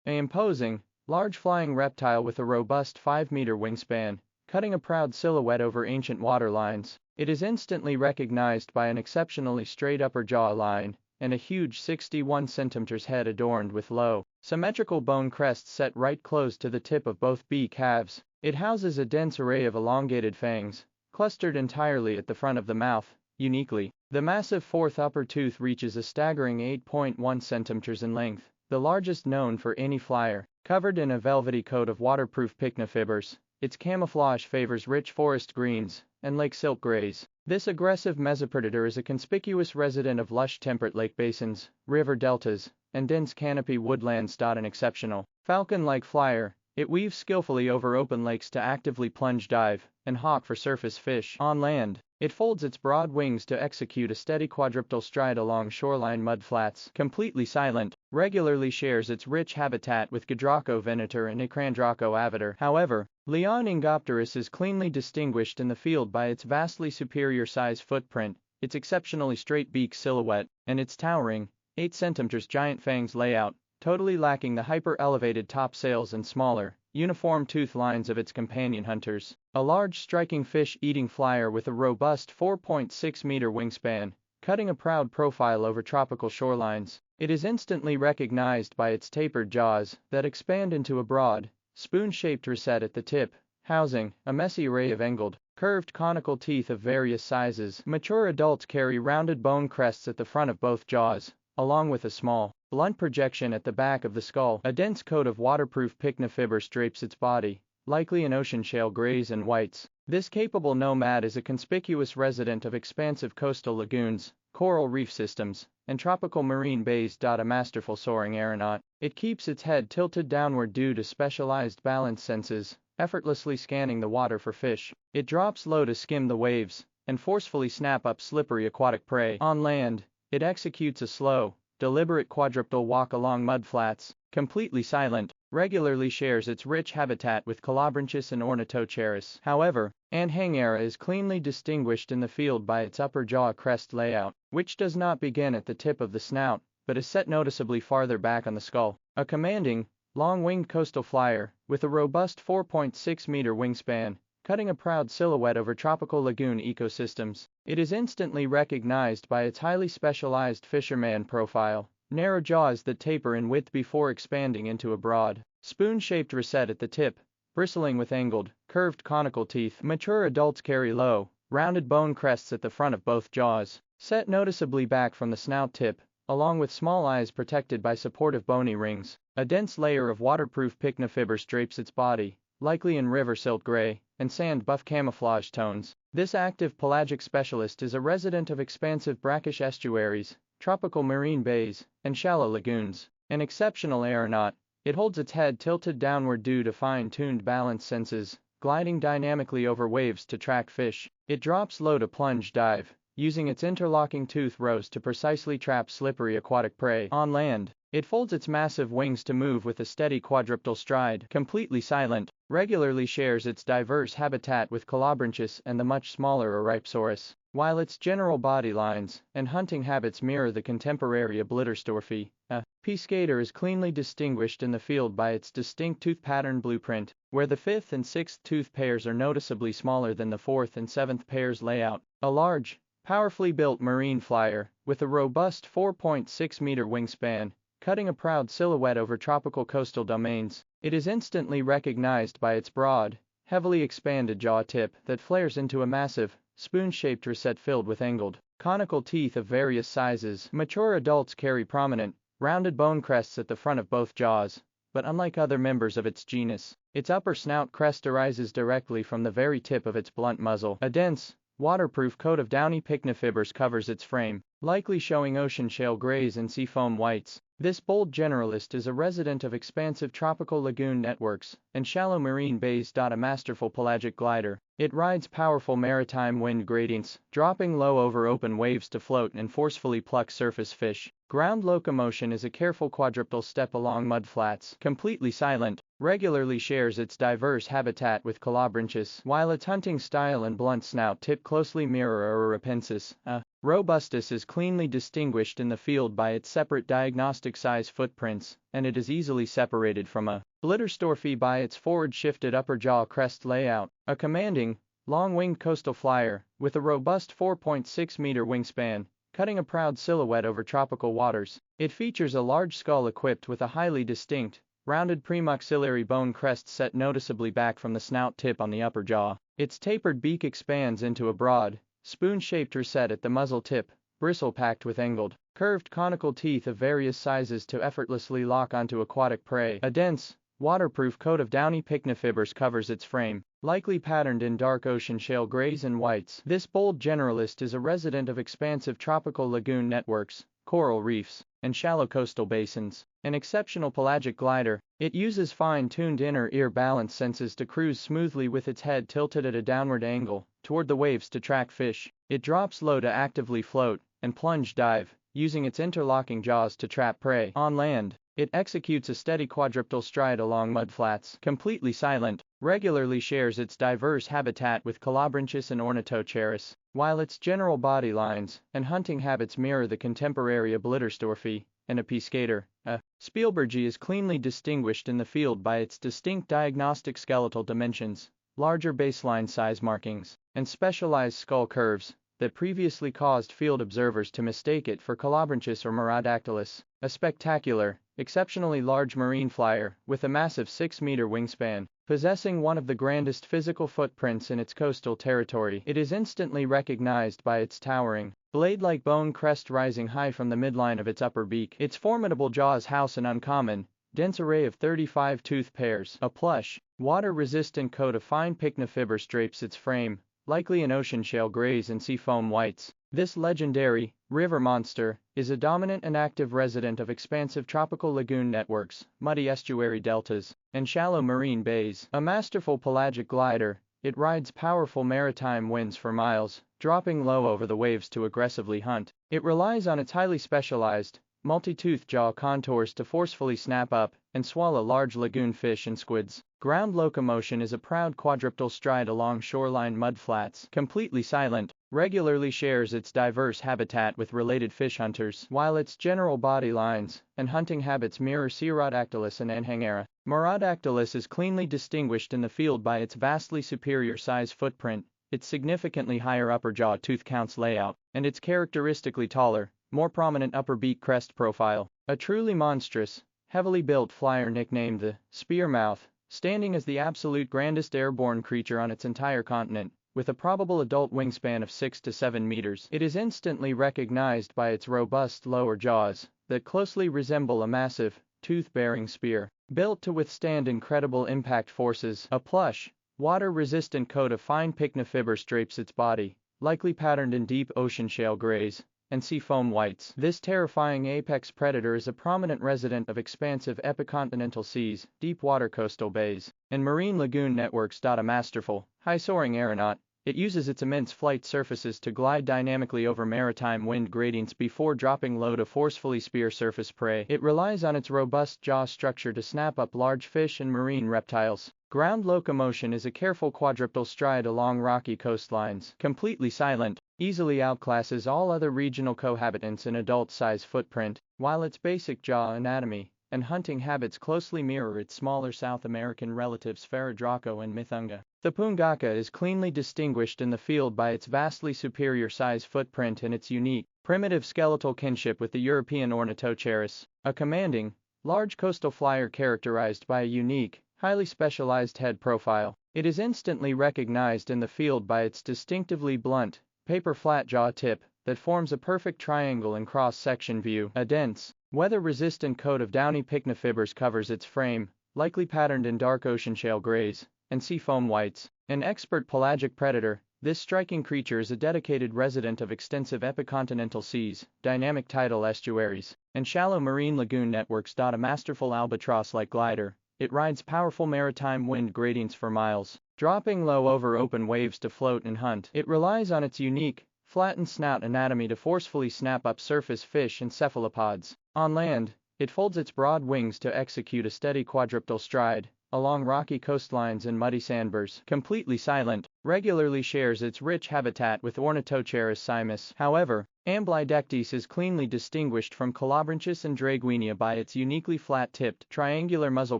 An imposing, large flying reptile with a robust 5-meter wingspan, cutting a proud silhouette over ancient waterlines. It is instantly recognized by an exceptionally straight upper jaw line and a huge 61 cm head adorned with low, symmetrical bone crests set right close to the tip of both beak halves. It houses a dense array of elongated fangs, clustered entirely at the front of the mouth. Uniquely, the massive fourth upper tooth reaches a staggering 8.1 cm in length, the largest known for any flyer. Covered in a velvety coat of waterproof pycnofibers, its camouflage favors rich forest greens and lake silk grays. This aggressive mesopredator is a conspicuous resident of lush temperate lake basins, river deltas, and dense canopy woodlands. An exceptional, falcon-like flyer, it weaves skillfully over open lakes to actively plunge dive and hawk for surface fish. On land, it folds its broad wings to execute a steady quadrupedal stride along shoreline mudflats. Completely silent, regularly shares its rich habitat with Gedraco venator and Icrandraco avitor. However, Leoningopterus is cleanly distinguished in the field by its vastly superior size footprint, its exceptionally straight beak silhouette, and its towering, 8 cm giant fangs layout, totally lacking the hyper-elevated top sails and smaller, uniform tooth lines of its companion hunters. A large striking fish-eating flyer with a robust 4.6-meter wingspan, cutting a proud profile over tropical shorelines. It is instantly recognized by its tapered jaws that expand into a broad, spoon-shaped recette at the tip, housing a messy array of angled, curved conical teeth of various sizes. Mature adults carry rounded bone crests at the front of both jaws, along with a small, blunt projection at the back of the skull. A dense coat of waterproof pycnofibers drapes its body, likely in ocean shale grays and whites. This capable nomad is a conspicuous resident of expansive coastal lagoons, coral reef systems, and tropical marine bays. A masterful soaring aeronaut, it keeps its head tilted downward due to specialized balance senses, effortlessly scanning the water for fish. It drops low to skim the waves and forcefully snap up slippery aquatic prey. On land, it executes a slow, deliberate quadrupedal walk along mudflats. Completely silent, regularly shares its rich habitat with Colobranchus and Ornithocheirus. However, Anhangueridae is cleanly distinguished in the field by its upper jaw crest layout, which does not begin at the tip of the snout, but is set noticeably farther back on the skull. A commanding, long-winged coastal flyer, with a robust 4.6-meter wingspan, cutting a proud silhouette over tropical lagoon ecosystems. It is instantly recognized by its highly specialized fisherman profile, narrow jaws that taper in width before expanding into a broad, spoon-shaped recette at the tip, bristling with angled, curved conical teeth. Mature adults carry low, rounded bone crests at the front of both jaws, set noticeably back from the snout tip, along with small eyes protected by supportive bony rings. A dense layer of waterproof pycnofibers drapes its body, likely in river silt gray and sand buff camouflage tones. This active pelagic specialist is a resident of expansive brackish estuaries, tropical marine bays, and shallow lagoons. An exceptional aeronaut, it holds its head tilted downward due to fine-tuned balance senses, gliding dynamically over waves to track fish. It drops low to plunge dive, using its interlocking tooth rows to precisely trap slippery aquatic prey. On land, it folds its massive wings to move with a steady quadrupedal stride. Completely silent, regularly shares its diverse habitat with Colobranchus and the much smaller Orypsaurus. While its general body lines and hunting habits mirror the contemporary Obliterstorphy, a Pescator is cleanly distinguished in the field by its distinct tooth pattern blueprint, where the 5th and 6th tooth pairs are noticeably smaller than the 4th and 7th pairs layout. A large, powerfully built marine flyer, with a robust 4.6-meter wingspan, cutting a proud silhouette over tropical coastal domains. It is instantly recognized by its broad, heavily expanded jaw tip that flares into a massive, spoon-shaped recette filled with angled, conical teeth of various sizes. Mature adults carry prominent, rounded bone crests at the front of both jaws, but unlike other members of its genus, its upper snout crest arises directly from the very tip of its blunt muzzle. A dense, waterproof coat of downy pycnofibers covers its frame, likely showing ocean shale grays and seafoam whites. This bold generalist is a resident of expansive tropical lagoon networks and shallow marine bays. A masterful pelagic glider, it rides powerful maritime wind gradients, dropping low over open waves to float and forcefully pluck surface fish. Ground locomotion is a careful quadrupedal step along mudflats. Completely silent, regularly shares its diverse habitat with Colobranchus, while its hunting style and blunt snout tip closely mirror Orypensis, a Robustus is cleanly distinguished in the field by its separate diagnostic size footprints, and it is easily separated from a Blitterstorfie by its forward-shifted upper jaw crest layout. A commanding, long-winged coastal flyer, with a robust 4.6-meter wingspan, cutting a proud silhouette over tropical waters. It features a large skull equipped with a highly distinct, rounded premoxillary bone crest set noticeably back from the snout tip on the upper jaw. Its tapered beak expands into a broad, spoon-shaped rosette at the muzzle tip, bristle-packed with angled, curved conical teeth of various sizes to effortlessly lock onto aquatic prey. A dense, waterproof coat of downy pycnofibers covers its frame, likely patterned in dark ocean shale grays and whites. This bold generalist is a resident of expansive tropical lagoon networks, coral reefs, and shallow coastal basins. An exceptional pelagic glider, it uses fine-tuned inner ear balance senses to cruise smoothly with its head tilted at a downward angle toward the waves to track fish. It drops low to actively float and plunge dive, using its interlocking jaws to trap prey. On land, it executes a steady quadrupedal stride along mudflats, completely silent, regularly shares its diverse habitat with Calabranchus and Ornithocheirus, while its general body lines and hunting habits mirror the contemporary Blitterstorfie and a Piscator. A Spielbergi is cleanly distinguished in the field by its distinct diagnostic skeletal dimensions, larger baseline size markings, and specialized skull curves that previously caused field observers to mistake it for Calabranchus or Merodactylus. A spectacular, exceptionally large marine flyer with a massive 6-meter wingspan, possessing one of the grandest physical footprints in its coastal territory. It is instantly recognized by its towering, blade-like bone crest rising high from the midline of its upper beak. Its formidable jaws house an uncommon, dense array of 35 tooth pairs. A plush, water-resistant coat of fine pycnofibers drapes its frame, likely in ocean shale grays and seafoam whites. This legendary river monster is a dominant and active resident of expansive tropical lagoon networks, muddy estuary deltas, and shallow marine bays. A masterful pelagic glider, it rides powerful maritime winds for miles, dropping low over the waves to aggressively hunt. It relies on its highly specialized, multi-toothed jaw contours to forcefully snap up and swallow large lagoon fish and squids. Ground locomotion is a proud quadrupedal stride along shoreline mudflats, completely silent, regularly shares its diverse habitat with related fish hunters, while its general body lines and hunting habits mirror Merodactylus and Anhangueridae. Merodactylus is cleanly distinguished in the field by its vastly superior size footprint, its significantly higher upper jaw tooth counts layout, and its characteristically taller, more prominent upper beak crest profile. A truly monstrous, heavily built flyer nicknamed the Spearmouth, standing as the absolute grandest airborne creature on its entire continent, with a probable adult wingspan of 6 to 7 meters. It is instantly recognized by its robust lower jaws, that closely resemble a massive, tooth-bearing spear, built to withstand incredible impact forces. A plush, water-resistant coat of fine pycnofibers drapes its body, likely patterned in deep ocean shale grays and seafoam whites. This terrifying apex predator is a prominent resident of expansive epicontinental seas, deep water coastal bays, and marine lagoon networks. A masterful, high-soaring aeronaut, it uses its immense flight surfaces to glide dynamically over maritime wind gradients before dropping low to forcefully spear surface prey. It relies on its robust jaw structure to snap up large fish and marine reptiles. Ground locomotion is a careful quadrupedal stride along rocky coastlines, completely silent, easily outclasses all other regional cohabitants in adult-size footprint, while its basic jaw anatomy and hunting habits closely mirror its smaller South American relatives Pharadraco and Mithunga. The Pungaka is cleanly distinguished in the field by its vastly superior size footprint and its unique, primitive skeletal kinship with the European Ornithocheirus, a commanding, large coastal flyer characterized by a unique, highly specialized head profile. It is instantly recognized in the field by its distinctively blunt, paper-flat jaw tip that forms a perfect triangle in cross-section view. A dense, weather-resistant coat of downy pycnofibers covers its frame, likely patterned in dark ocean shale grays and seafoam whites. An expert pelagic predator, this striking creature is a dedicated resident of extensive epicontinental seas, dynamic tidal estuaries, and shallow marine lagoon networks. A masterful albatross-like glider, it rides powerful maritime wind gradients for miles, dropping low over open waves to float and hunt. It relies on its unique, flattened snout anatomy to forcefully snap up surface fish and cephalopods. On land, it folds its broad wings to execute a steady quadrupedal stride along rocky coastlines and muddy sandbars, completely silent, regularly shares its rich habitat with Ornithocheirus simus. However, Amblydectes is cleanly distinguished from Colobranchus and Draguinia by its uniquely flat-tipped, triangular muzzle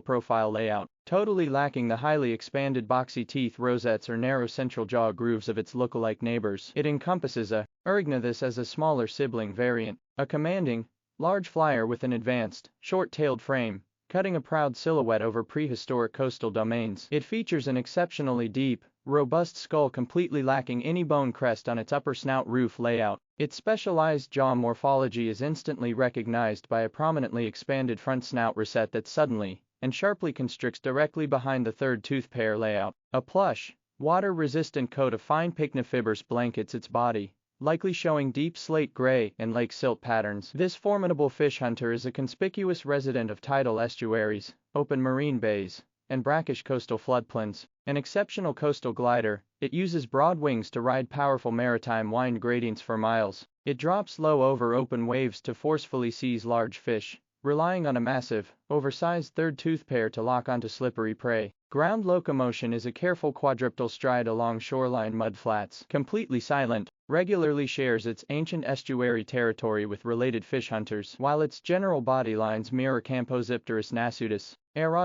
profile layout, totally lacking the highly expanded boxy teeth rosettes or narrow central jaw grooves of its lookalike neighbors. It encompasses a Erignathus as a smaller sibling variant, a commanding, large flyer with an advanced, short-tailed frame, cutting a proud silhouette over prehistoric coastal domains. It features an exceptionally deep, robust skull completely lacking any bone crest on its upper snout roof layout. Its specialized jaw morphology is instantly recognized by a prominently expanded front snout rosette that suddenly and sharply constricts directly behind the third tooth pair layout. A plush, water-resistant coat of fine pycnofibers blankets its body, likely showing deep slate gray and lake silt patterns. This formidable fish hunter is a conspicuous resident of tidal estuaries, open marine bays, and brackish coastal floodplains. An exceptional coastal glider, it uses broad wings to ride powerful maritime wind gradients for miles. It drops low over open waves to forcefully seize large fish, relying on a massive, oversized third tooth pair to lock onto slippery prey. Ground locomotion is a careful quadrupedal stride along shoreline mudflats. Completely silent, regularly shares its ancient estuary territory with related fish hunters. While its general body lines mirror Campozipterus nasutus,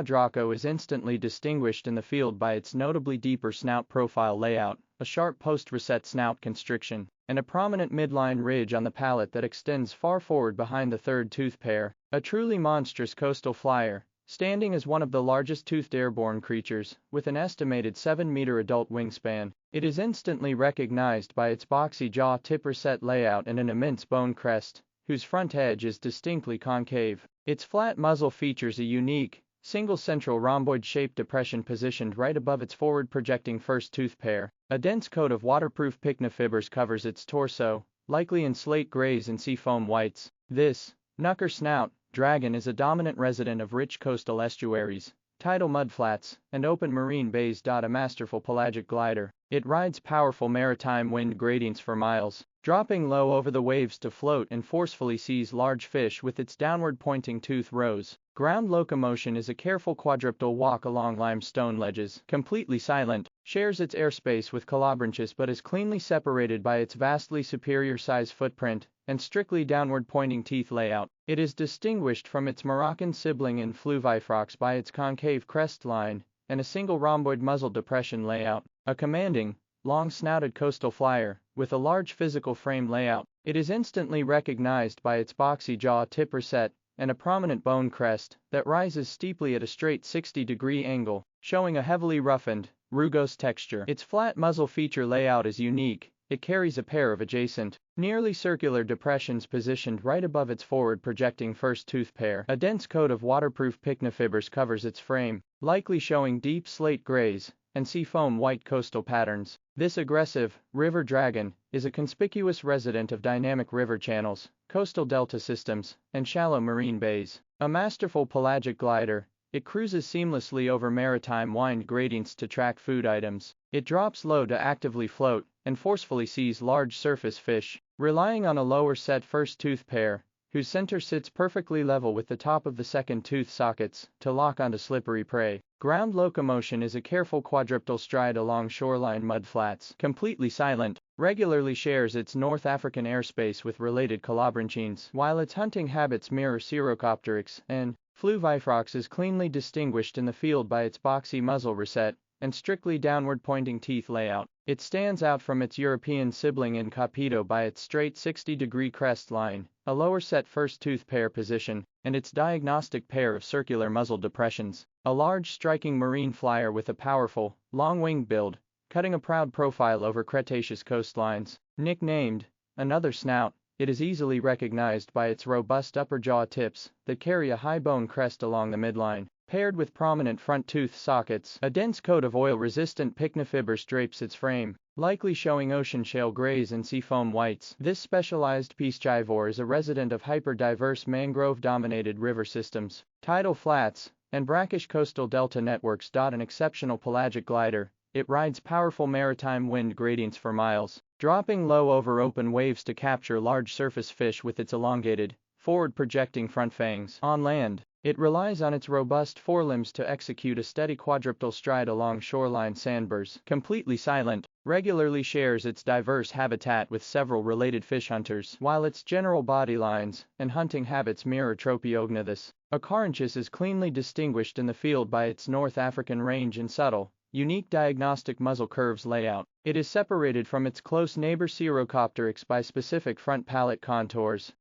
Draco is instantly distinguished in the field by its notably deeper snout profile layout, a sharp post-rosette snout constriction, and a prominent midline ridge on the palate that extends far forward behind the third tooth pair. A truly monstrous coastal flyer, standing as one of the largest toothed airborne creatures, with an estimated 7-meter adult wingspan. It is instantly recognized by its boxy jaw tip rosette layout and an immense bone crest, whose front edge is distinctly concave. Its flat muzzle features a unique, single central rhomboid-shaped depression positioned right above its forward-projecting first tooth pair. A dense coat of waterproof pycnofibers covers its torso, likely in slate grays and seafoam whites. This knucker snout dragon is a dominant resident of rich coastal estuaries, tidal mudflats, and open marine bays. A masterful pelagic glider, it rides powerful maritime wind gradients for miles, dropping low over the waves to float and forcefully seize large fish with its downward-pointing tooth rows. Ground locomotion is a careful quadrupedal walk along limestone ledges. Completely silent, shares its airspace with Colobranchus but is cleanly separated by its vastly superior size footprint and strictly downward-pointing teeth layout. It is distinguished from its Moroccan sibling in Fluvifrox by its concave crest line and a single rhomboid muzzle depression layout. A commanding, long-snouted coastal flyer, with a large physical frame layout, it is instantly recognized by its boxy jaw tip rosette and a prominent bone crest that rises steeply at a straight 60-degree angle, showing a heavily roughened, rugose texture. Its flat muzzle feature layout is unique. It carries a pair of adjacent, nearly circular depressions positioned right above its forward-projecting first tooth pair. A dense coat of waterproof pycnofibers covers its frame, likely showing deep slate grays and seafoam white coastal patterns. This aggressive river dragon is a conspicuous resident of dynamic river channels, coastal delta systems, and shallow marine bays. A masterful pelagic glider, it cruises seamlessly over maritime wind gradients to track food items. It drops low to actively float and forcefully seize large surface fish, relying on a lower set first tooth pair, whose center sits perfectly level with the top of the second tooth sockets, to lock onto slippery prey. Ground locomotion is a careful quadrupedal stride along shoreline mudflats. Completely silent, regularly shares its North African airspace with related colobranchines. While its hunting habits mirror Cirrocopteryx and Fluvifrox is cleanly distinguished in the field by its boxy muzzle rosette and strictly downward-pointing teeth layout. It stands out from its European sibling in Capito by its straight 60-degree crest line, a lower set first tooth pair position, and its diagnostic pair of circular muzzle depressions. A large striking marine flyer with a powerful, long-winged build, cutting a proud profile over Cretaceous coastlines. Nicknamed another snout, it is easily recognized by its robust upper jaw tips that carry a high bone crest along the midline, paired with prominent front tooth sockets. A dense coat of oil-resistant pycnofibers drapes its frame, likely showing ocean shale grays and seafoam whites. This specialized piscivore is a resident of hyper-diverse mangrove-dominated river systems, tidal flats, and brackish coastal delta networks. An exceptional pelagic glider, it rides powerful maritime wind gradients for miles, dropping low over open waves to capture large surface fish with its elongated, forward-projecting front fangs. On land, It relies on its robust forelimbs to execute a steady quadrupedal stride along shoreline sandbars. Completely silent, regularly shares its diverse habitat with several related fish hunters, while its general body lines and hunting habits mirror Tropeognathus. Acaranchus is cleanly distinguished in the field by its North African range and subtle, unique diagnostic muzzle curves layout. It is separated from its close neighbor Cerocopteryx by specific front palate contours.